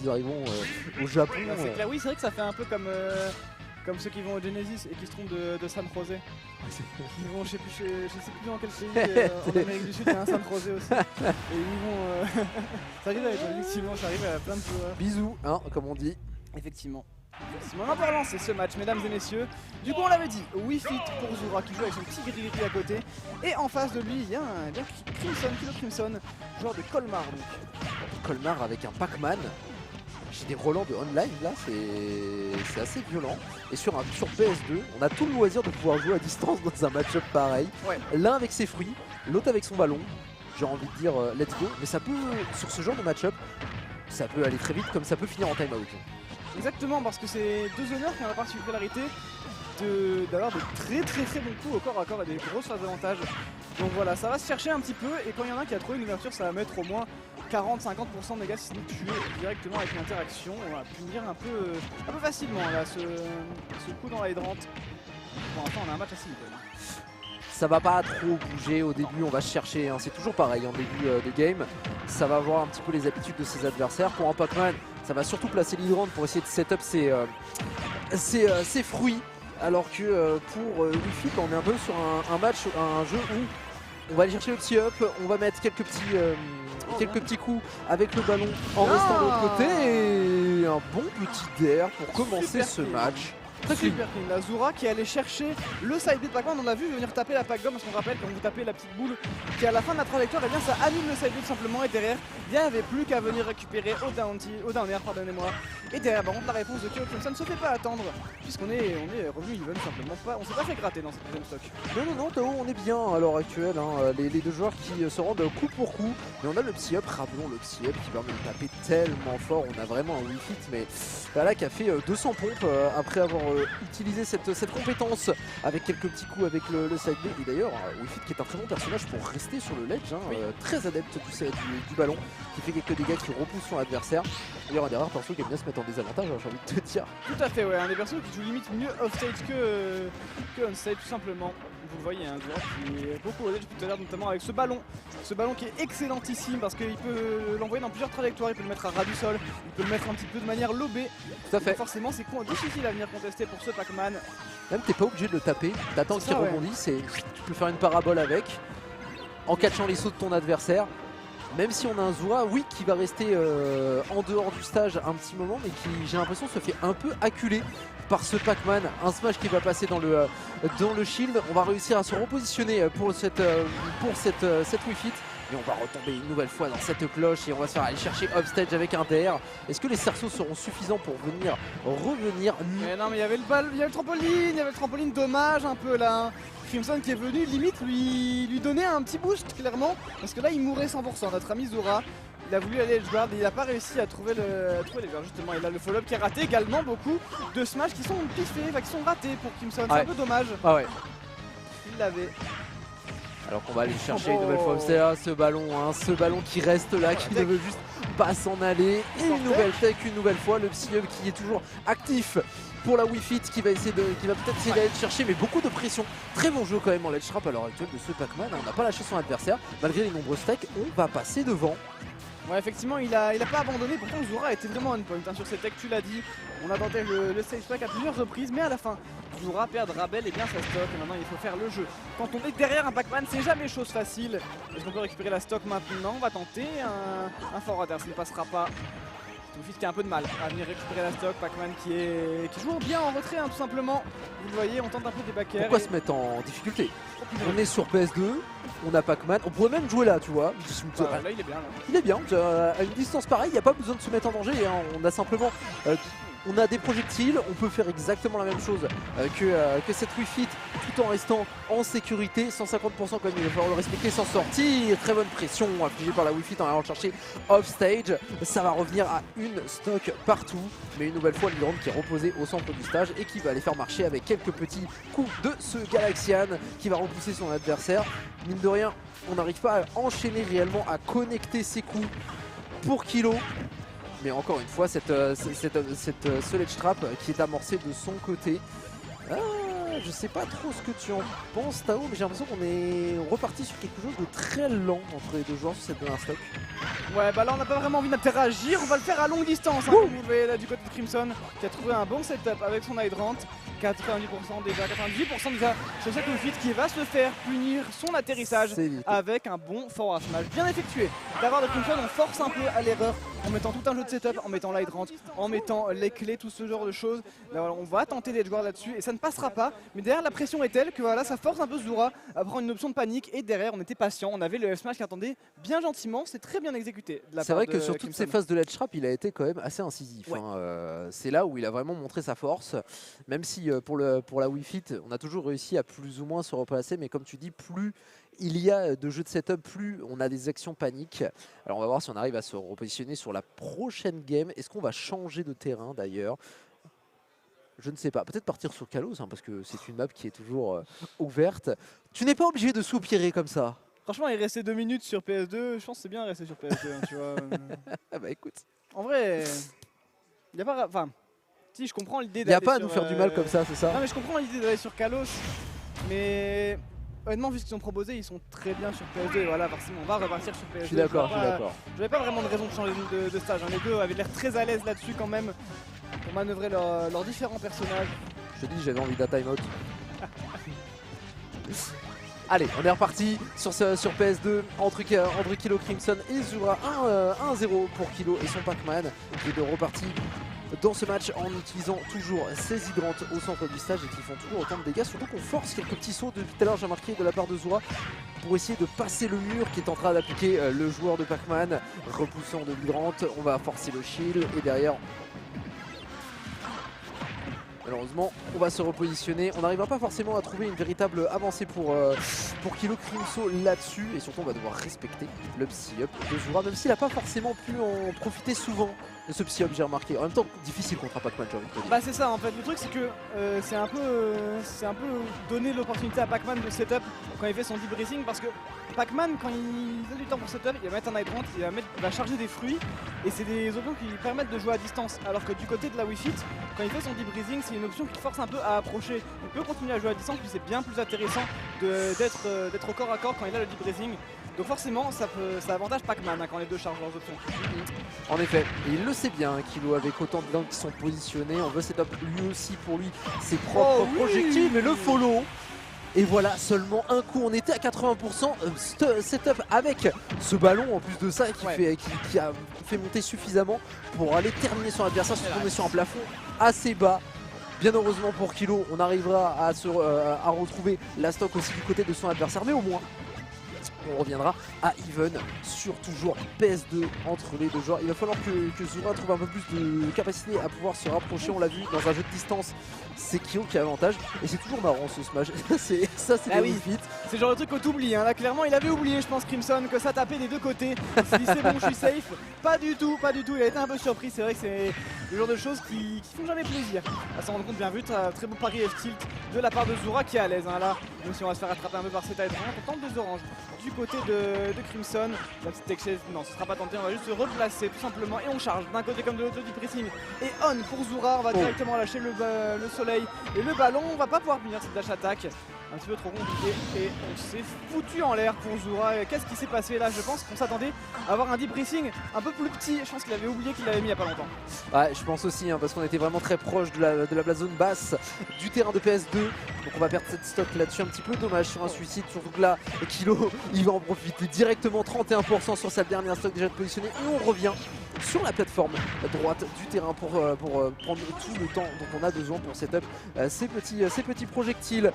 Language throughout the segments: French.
nous arrivons au Japon. C'est clair, oui, c'est vrai que ça fait un peu comme ceux qui vont au Genesis et qui se trompent de San José. Ils vont, je sais plus dans quel pays, en Amérique du Sud, il y a un San José aussi. Et ils vont. Ça arrive avec effectivement, ça arrive à plein de joueurs. Bisous, hein, comme on dit. Effectivement. On va pouvoir lancer ce match, mesdames et messieurs. Du coup, on l'avait dit, Wii Fit pour Zura qui joue avec son petit gris-gris à côté. Et en face de lui, il y a un Crimson, Kilo Crimson, joueur de Colmar. Donc. Colmar avec un Pac-Man. J'ai des relents de online là, c'est assez violent. Et sur PS2, on a tout le loisir de pouvoir jouer à distance dans un match-up pareil. Ouais. L'un avec ses fruits, l'autre avec son ballon. J'ai envie de dire let's go. Mais ça peut, sur ce genre de match-up, ça peut aller très vite comme ça peut finir en time-out. Exactement, parce que c'est deux honneurs qui ont la particularité d'avoir de très bons coups au corps à corps et des grosses phases d'avantage. Donc voilà, ça va se chercher un petit peu et quand il y en a un qui a trouvé une ouverture, ça va mettre au moins 40-50% de dégâts si vous tuez directement avec une interaction. On va punir un peu facilement là ce coup dans la hydrante. Pour l'instant on a un match assez nickel. Ça va pas trop bouger au début, on va chercher, hein. C'est toujours pareil en début de game. Ça va voir un petit peu les habitudes de ses adversaires. Pour un Pac-Man, ça va surtout placer l'hydrante pour essayer de setup ses fruits. Alors que pour Wii Fit, on est un peu sur un match, un jeu où on va aller chercher le petit up, on va mettre quelques petits coups avec le ballon en restant de l'autre côté et un bon petit dair pour commencer ce match. Très super clean, la Zura qui allait chercher le side B de Pac-Man. On a vu venir taper la Pac-Bomb parce qu'on rappelle quand vous tapez la petite boule qui est à la fin de la trajectoire, et bien ça annule le side B tout simplement et derrière il n'y avait plus qu'à venir récupérer au down air, pardonnez-moi. Et derrière par contre la réponse de Kyo Crimson ne se fait pas attendre puisqu'on est revenu even simplement, on s'est pas fait gratter dans cette deuxième stock. Non, Tao, on est bien à l'heure actuelle, hein. Les deux joueurs qui se rendent coup pour coup, mais on a le petit up, rappelons le petit up qui permet de taper tellement fort. On a vraiment un Wii Fit mais là qui a fait 200 pompes après avoir utilisé cette compétence avec quelques petits coups avec le side B. Et d'ailleurs Wii Fit qui est un très bon personnage pour rester sur le ledge, hein, oui. très adepte du ballon, qui fait quelques dégâts, qui repousse son adversaire. D'ailleurs un des rares persos qui aime bien se mettre en désavantage, hein, j'ai envie de te dire. Tout à fait, ouais, un des persos qui joue limite mieux off-stage que on-stage tout simplement. Vous le voyez, un joueur qui est beaucoup au ledge tout à l'heure, notamment avec ce ballon qui est excellentissime parce qu'il peut l'envoyer dans plusieurs trajectoires, il peut le mettre à ras du sol, il peut le mettre un petit peu de manière lobée. Tout à fait. Donc forcément c'est difficile à venir contester pour ce Pac-Man. Même t'es pas obligé de le taper, t'attends qu'il rebondisse et tu peux faire une parabole avec en catchant les sauts de ton adversaire. Même si on a un Zura, oui, qui va rester en dehors du stage un petit moment, mais qui, j'ai l'impression, se fait un peu acculer par ce Pac-Man. Un smash qui va passer dans le shield. On va réussir à se repositionner pour cette Wii Fit. Et on va retomber une nouvelle fois dans cette cloche et on va se faire aller chercher upstage avec un DR. Est-ce que les cerceaux seront suffisants pour revenir? Mais non, mais il y avait le trampoline, dommage un peu là. Crimson qui est venu limite lui donner un petit boost clairement parce que là il mourait 100%. Notre ami Zura, il a voulu aller edge guard et il n'a pas réussi à trouver les verts justement. Et là le follow-up qui est raté également, beaucoup de smash qui sont piffés, qui sont ratés pour Crimson. C'est un peu dommage. Ah ouais. Il l'avait. Alors qu'on va aller chercher une nouvelle fois ce ballon qui reste là, qui ne veut juste pas s'en aller. Et une nouvelle tech, une nouvelle fois, le psy qui est toujours actif pour la Wii Fit, qui va peut-être essayer d'aller le chercher, mais beaucoup de pression. Très bon jeu quand même en ledge trap à l'heure actuelle de ce Pac-Man. On n'a pas lâché son adversaire, malgré les nombreux stacks, on va passer devant. Ouais, effectivement, il a pas abandonné. Pourtant, Zura était vraiment on point hein, sur ses techs, tu l'as dit. On a tenté le stage pack à plusieurs reprises, mais à la fin, Zura perdra bel et bien sa stock. Et maintenant, il faut faire le jeu. Quand on est derrière un Pac-Man, c'est jamais chose facile. Est-ce qu'on peut récupérer la stock maintenant? On va tenter un forward air, ça ne passera pas. Wii Fit qui a un peu de mal à venir récupérer la stock. Pac-Man qui joue bien en retrait, hein, tout simplement. Vous le voyez, on tente un peu des back airs. Pourquoi se mettre en difficulté? On est sur PS2, on a Pac-Man, on pourrait même jouer là, tu vois. Là, il est bien. Là. Il est bien, à une distance pareille, il n'y a pas besoin de se mettre en danger. Hein. On a simplement on a des projectiles, on peut faire exactement la même chose que cette Wii Fit tout en restant en sécurité. 150% quand même, il va falloir le respecter sans sortir. Très bonne pression affligée par la Wii Fit en allant chercher offstage. Ça va revenir à une stock partout, mais une nouvelle fois l'hydrone qui est reposé au centre du stage et qui va aller faire marcher avec quelques petits coups de ce Galaxian qui va repousser son adversaire. Mine de rien, on n'arrive pas à enchaîner réellement, à connecter ses coups pour Kilo. Mais encore une fois, ce ledge trap qui est amorcé de son côté. je sais pas trop ce que tu en penses, Tao, mais j'ai l'impression qu'on est reparti sur quelque chose de très lent entre les deux joueurs sur cette dernière stock. Ouais, bah là on n'a pas vraiment envie d'interagir, on va le faire à longue distance, hein, comme vous le voyez là du côté de Crimson, qui a trouvé un bon setup avec son hydrant. 90% déjà, 98% déjà sur cette outfit qui va se faire punir son atterrissage avec un bon forward smash bien effectué. D'avoir de Crimson, on force un peu à l'erreur en mettant tout un jeu de setup, en mettant l'hydrant, en mettant les clés, tout ce genre de choses. Là, voilà, on va tenter d'être joueur là-dessus et ça ne passera pas. Mais derrière la pression est telle que voilà, ça force un peu Zura à prendre une option de panique et derrière on était patient. On avait le F smash qui attendait bien gentiment, c'est très bien exécuté. C'est vrai que sur toutes ces phases de ledge trap, il a été quand même assez incisif. Ouais. Hein. C'est là où il a vraiment montré sa force, même si pour la Wii Fit, on a toujours réussi à plus ou moins se replacer, mais comme tu dis, plus il y a de jeux de setup, plus on a des actions paniques. Alors on va voir si on arrive à se repositionner sur la prochaine game. Est-ce qu'on va changer de terrain d'ailleurs? Je ne sais pas, peut-être partir sur Kalos, hein, parce que c'est une map qui est toujours ouverte. Tu n'es pas obligé de soupirer comme ça. Franchement, il restait 2 minutes sur PS2, je pense que c'est bien resté sur PS2, hein, tu vois. Ah bah écoute. En vrai, il n'y a pas... Enfin, si, je comprends l'idée d'aller. Il n'y a pas à sur, nous faire du mal comme ça, c'est ça? Non, mais je comprends l'idée d'aller sur Kalos, mais honnêtement, vu ce qu'ils ont proposé, ils sont très bien sur PS2. Et voilà, forcément, on va repartir sur PS2. Je suis d'accord, je suis d'accord. Je n'avais pas vraiment de raison de changer de stage. Hein. Les deux avaient l'air très à l'aise là-dessus quand même pour manœuvrer leurs différents personnages. Je te dis, j'avais envie d'un timeout. Allez, on est reparti sur PS2 entre Kilo Crimson et Zura. 1-0 pour Kilo et son Pac-Man qui est de reparti dans ce match en utilisant toujours ses hydrantes au centre du stage et qui font toujours autant de dégâts. Surtout qu'on force quelques petits sauts depuis tout à l'heure, j'ai remarqué de la part de Zura pour essayer de passer le mur qui est en train d'appliquer le joueur de Pac-Man, repoussant de l'hydrante. On va forcer le shield et derrière, malheureusement, on va se repositionner. On n'arrivera pas forcément à trouver une véritable avancée pour Kilo Crimson là-dessus. Et surtout, on va devoir respecter le psy-up de Zura, même s'il n'a pas forcément pu en profiter souvent de ce psy-up, j'ai remarqué. En même temps, difficile contre un Pac-Man, j'ai envie de te dire. Bah c'est ça en fait, le truc c'est que c'est un peu donner l'opportunité à Pac-Man de setup quand il fait son deep breathing, parce que Pac-Man, quand il a du temps pour setup, il va mettre un hydrant, il va charger des fruits et c'est des options qui lui permettent de jouer à distance. Alors que du côté de la Wii Fit, quand il fait son deep breathing, c'est une option qui force un peu à approcher. Il peut continuer à jouer à distance, puis c'est bien plus intéressant d'être au corps à corps quand il a le deep breathing. Donc forcément, ça avantage Pac-Man hein, quand les deux chargent leurs options. En effet, et il le sait bien, Kilo, avec autant de dents qui sont positionnés. On veut setup lui aussi pour lui ses propres projectiles, mais le follow. Et voilà, seulement un coup, on était à 80% setup avec ce ballon en plus de ça qui a fait monter suffisamment pour aller terminer son adversaire, se tomber sur un plafond assez bas. Bien heureusement pour Kilo, on arrivera à retrouver la stock aussi du côté de son adversaire, mais au moins on reviendra à even sur toujours PS2 entre les deux joueurs. Il va falloir que Zura trouve un peu plus de capacité à pouvoir se rapprocher. On l'a vu dans un jeu de distance, c'est Kyo qui a l'avantage et c'est toujours marrant ce smash. c'est oui. C'est le genre de truc que t'oublies hein. Là clairement il avait oublié, je pense, Crimson, que ça tapait des deux côtés. Il s'est dit c'est bon, je suis safe. Pas du tout, il a été un peu surpris. C'est vrai que c'est le genre de choses qui font jamais plaisir à s'en rendre compte. Bien vu, très bon pari F-tilt de la part de Zura qui est à l'aise hein, là. Même si on va se faire attraper un peu par cet hydrant, on tente 2 oranges du côté de Crimson. La petite exchange, non ce sera pas tenté, on va juste se replacer tout simplement et on charge d'un côté comme de l'autre du pressing. Et on pour Zura, on va directement lâcher le soleil et le ballon. On va pas pouvoir finir cette dash attack, un petit peu trop compliqué et on s'est foutu en l'air pour Zura. Qu'est-ce qui s'est passé là? Je pense qu'on s'attendait à avoir un deep pressing un peu plus petit. Je pense qu'il avait oublié qu'il l'avait mis il y a pas longtemps. Ouais, je pense aussi hein, parce qu'on était vraiment très proche de la zone basse du terrain de PS2. Donc on va perdre cette stock là-dessus, un petit peu dommage sur un suicide, surtout que là Kilo il va en profiter directement, 31% sur sa dernière stock déjà positionnée et on revient sur la plateforme droite du terrain pour prendre tout le temps dont on a besoin pour setup ces petits projectiles.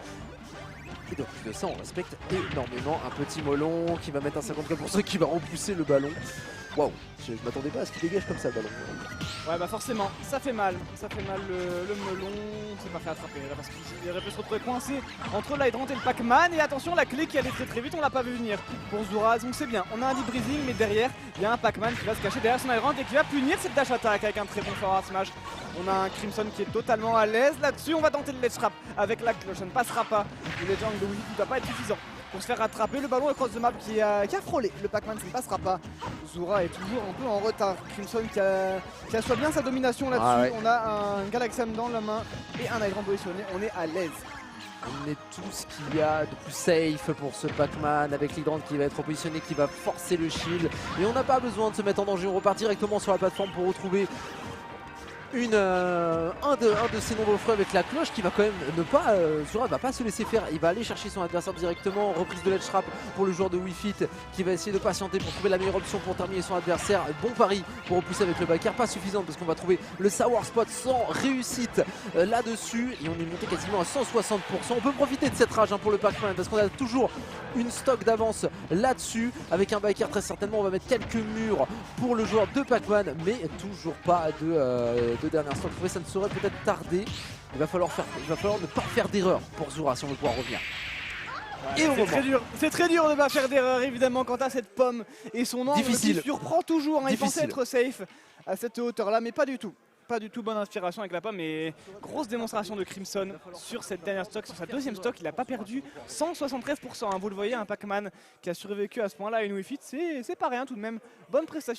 Et donc plus de ça on respecte énormément un petit melon qui va mettre un 54% qui va repousser le ballon. Waouh, je m'attendais pas à ce qu'il dégage comme ça le ballon. Ouais bah forcément, ça fait mal le melon, on s'est pas fait attraper là parce qu'il aurait pu se retrouver coincé entre l'hydrant et le Pac-Man. Et attention, la clé qui allait très vite, on l'a pas vu venir pour Zura, donc c'est bien, on a un deep breathing mais derrière il y a un Pac-Man qui va se cacher derrière son hydrant et qui va punir cette dash attack avec un très bon forward smash. On a un Crimson qui est totalement à l'aise là-dessus, on va tenter le ledge trap avec la cloche, ça ne passera pas, le ledge de Wii ne doit pas être suffisant pour se faire rattraper. Le ballon across the map qui a frôlé le Pac-Man, ça ne passera pas. Zura est toujours un peu en retard. Crimson qui assoit bien sa domination là-dessus. On a un Galaxian dans la main et un hydrant positionné. On est à l'aise. On est tout ce qu'il y a de plus safe pour ce Pac-Man avec l'hydrant qui va être positionné, qui va forcer le shield. Et on n'a pas besoin de se mettre en danger, on repart directement sur la plateforme pour retrouver un de ses nombreux fruits avec la cloche qui va quand même ne pas, Zura va pas se laisser faire, il va aller chercher son adversaire directement, reprise de l'edge trap pour le joueur de Wii Fit qui va essayer de patienter pour trouver la meilleure option pour terminer son adversaire. Bon pari pour repousser avec le backer, pas suffisant parce qu'on va trouver le sour spot sans réussite là-dessus et on est monté quasiment à 160%. On peut profiter de cette rage pour le Pac-Man parce qu'on a toujours une stock d'avance là-dessus avec un backer très certainement. On va mettre quelques murs pour le joueur de Pac-Man mais toujours pas de dernière stock. Ça ne saurait peut-être tarder. Il va falloir ne pas faire d'erreur pour Zura si on veut pouvoir revenir. C'est très dur de ne pas faire d'erreur évidemment quant à cette pomme et son angle qui surprend toujours. Il pensait être safe à cette hauteur là mais pas du tout. Pas du tout bonne inspiration avec la pomme et grosse démonstration de Crimson sur cette dernière stock, sur sa deuxième stock. Il n'a pas perdu 173%. Vous le voyez, un Pac-Man qui a survécu à ce point-là à une Wii Fit, c'est pas rien tout de même. Bonne prestation.